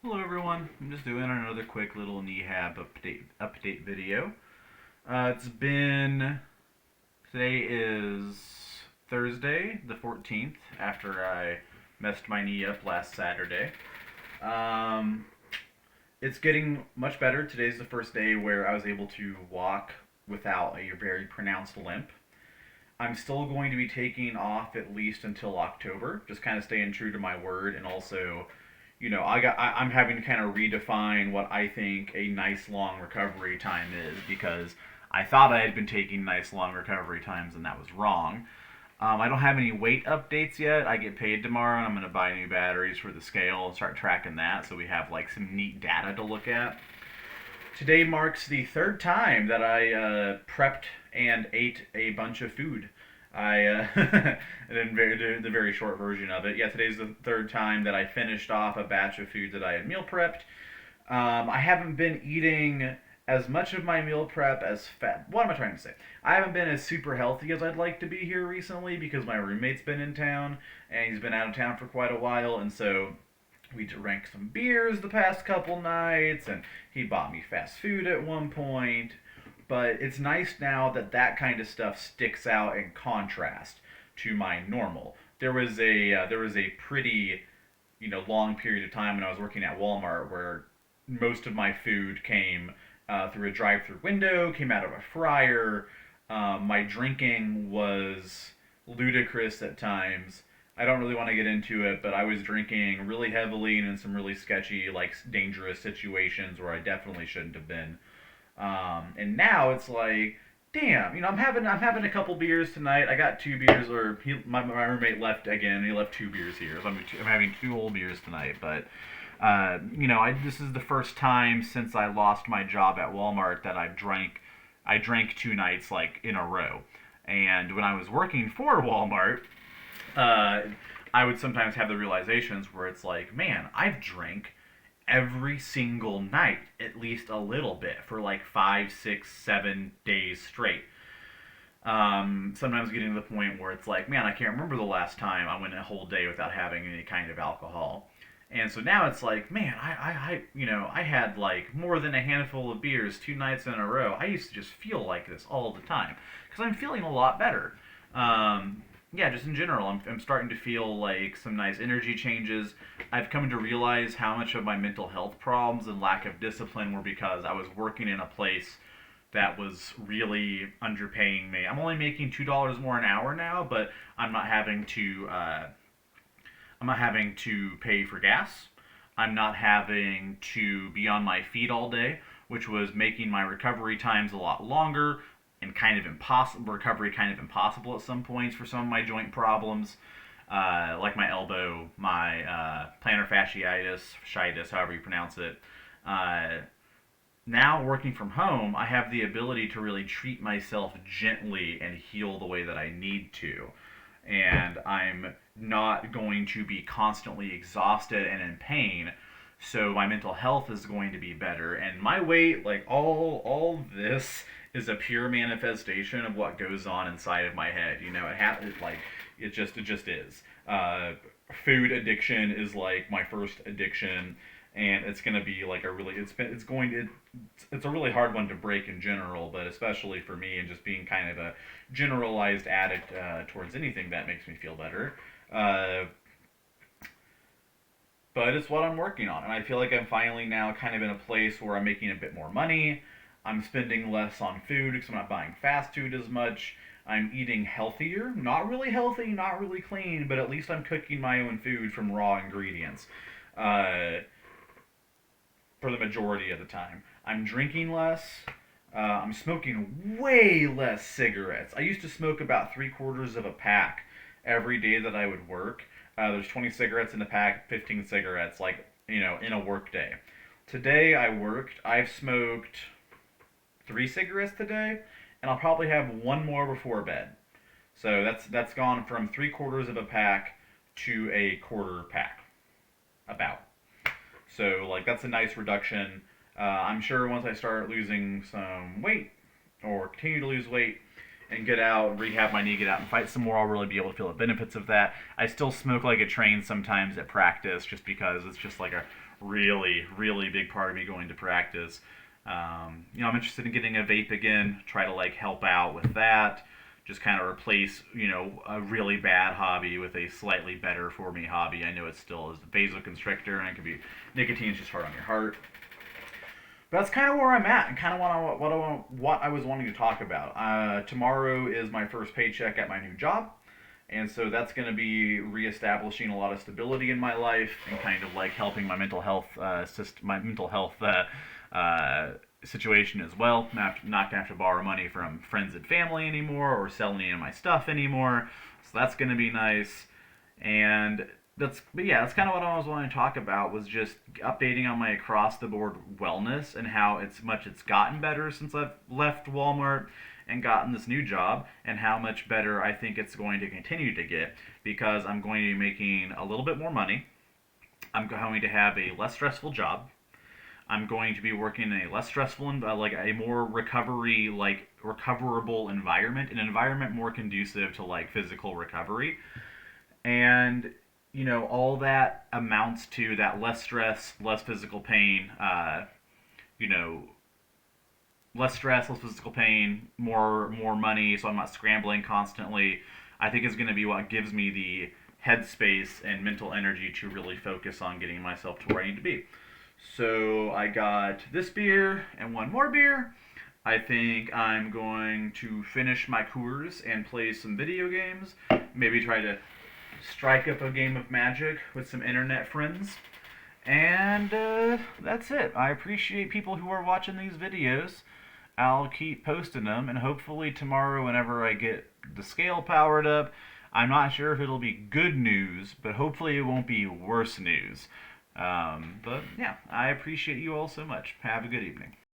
Hello everyone, I'm just doing another quick little Nehab update video. It's been Today is Thursday the 14th after I messed my knee up last Saturday. Um, it's getting much better. Today's the first day where I was able to walk without a very pronounced limp. I'm still going to be taking off at least until October, just kind of staying true to my word, and also, I'm having to kind of redefine what I think a nice long recovery time is because I thought I had been taking nice long recovery times and that was wrong. I don't have any weight updates yet. I get paid tomorrow and I'm going to buy new batteries for the scale and start tracking that so we have like some neat data to look at. Today marks the third time that I prepped and ate a bunch of food. The very short version of it. Yeah, today's the third time that I finished off a batch of food that I had meal prepped. I haven't been eating as much of my meal prep as fat. What am I trying to say? I haven't been as super healthy as I'd like to be here recently because my roommate's been in town and he's been out of town for quite a while, and so we drank some beers the past couple nights, and he bought me fast food at one point. But it's nice now that that kind of stuff sticks out in contrast to my normal. There was a pretty long period of time when I was working at Walmart where most of my food came through a drive-through window, came out of a fryer. My drinking was ludicrous at times. I don't really want to get into it, but I was drinking really heavily and in some really sketchy, like dangerous situations where I definitely shouldn't have been. And now it's like, damn, I'm having a couple beers tonight. I got two beers, or my roommate left again. He left two beers here, so I'm having two old beers tonight. But this is the first time since I lost my job at Walmart that I drank two nights like in a row. And when I was working for Walmart, uh, I would sometimes have the realizations where it's like, man, I've drank every single night at least a little bit for like 5, 6, 7 days straight. Sometimes getting to the point where it's like, man, I can't remember the last time I went a whole day without having any kind of alcohol. And so now it's like, man, I had like more than a handful of beers 2 nights in a row. I used to just feel like this all the time because I'm feeling a lot better. Yeah, just in general, I'm starting to feel like some nice energy changes. I've come to realize how much of my mental health problems and lack of discipline were because I was working in a place that was really underpaying me. I'm only making $2 more an hour now, but I'm not having to pay for gas. I'm not having to be on my feet all day, which was making my recovery times a lot longer and kind of impossible. Recovery kind of impossible at some points for some of my joint problems, like my elbow, my plantar fasciitis, however you pronounce it. Uh, Now working from home, I have the ability to really treat myself gently and heal the way that I need to. And I'm not going to be constantly exhausted and in pain. So my mental health is going to be better. And my weight, like all this is a pure manifestation of what goes on inside of my head. It just is. Food addiction is like my first addiction, and it's going to be like a really it's a really hard one to break in general, but especially for me and just being kind of a generalized addict towards anything that makes me feel better. Uh, but it's what I'm working on, and I feel like I'm finally now kind of in a place where I'm making a bit more money. I'm spending less on food because I'm not buying fast food as much. I'm eating healthier, not really healthy, not really clean, but at least I'm cooking my own food from raw ingredients. Uh, for the majority of the time. I'm drinking less. I'm smoking way less cigarettes. I used to smoke about 3/4 of a pack every day that I would work. There's 20 cigarettes in a pack, 15 cigarettes, like, in a work day. Today I worked. I've smoked 3 cigarettes today, and I'll probably have one more before bed. So that's gone from 3/4 of a pack to a quarter pack, about. So like that's a nice reduction. I'm sure once I start losing some weight or continue to lose weight, and get out, rehab my knee, get out and fight some more, I'll really be able to feel the benefits of that. I still smoke like a train sometimes at practice just because it's just like a really, really big part of me going to practice. I'm interested in getting a vape again, try to like help out with that. Just kind of replace, a really bad hobby with a slightly better for me hobby. I know it still is a vasoconstrictor and it can be nicotine's just hard on your heart. But that's kind of where I'm at and kind of what I was wanting to talk about. Tomorrow is my first paycheck at my new job, and so that's going to be reestablishing a lot of stability in my life and kind of like helping my mental health situation as well. Not gonna have to borrow money from friends and family anymore or sell any of my stuff anymore. So that's gonna be nice. And that's kind of what I was wanting to talk about was just updating on my across the board wellness and how it's gotten better since I've left Walmart and gotten this new job, and how much better I think it's going to continue to get because I'm going to be making a little bit more money. I'm going to have a less stressful job. I'm going to be working in a less stressful, like a more recoverable environment, an environment more conducive to like physical recovery, and all that amounts to that less stress, less physical pain. You know, Less stress, less physical pain, more money, so I'm not scrambling constantly. I think is going to be what gives me the headspace and mental energy to really focus on getting myself to where I need to be. So I got this beer and one more beer. I think I'm going to finish my Coors and play some video games. Maybe try to strike up a game of Magic with some internet friends. And that's it. I appreciate people who are watching these videos. I'll keep posting them, and hopefully tomorrow, whenever I get the scale powered up, I'm not sure if it'll be good news, but hopefully it won't be worse news. But yeah, I appreciate you all so much. Have a good evening.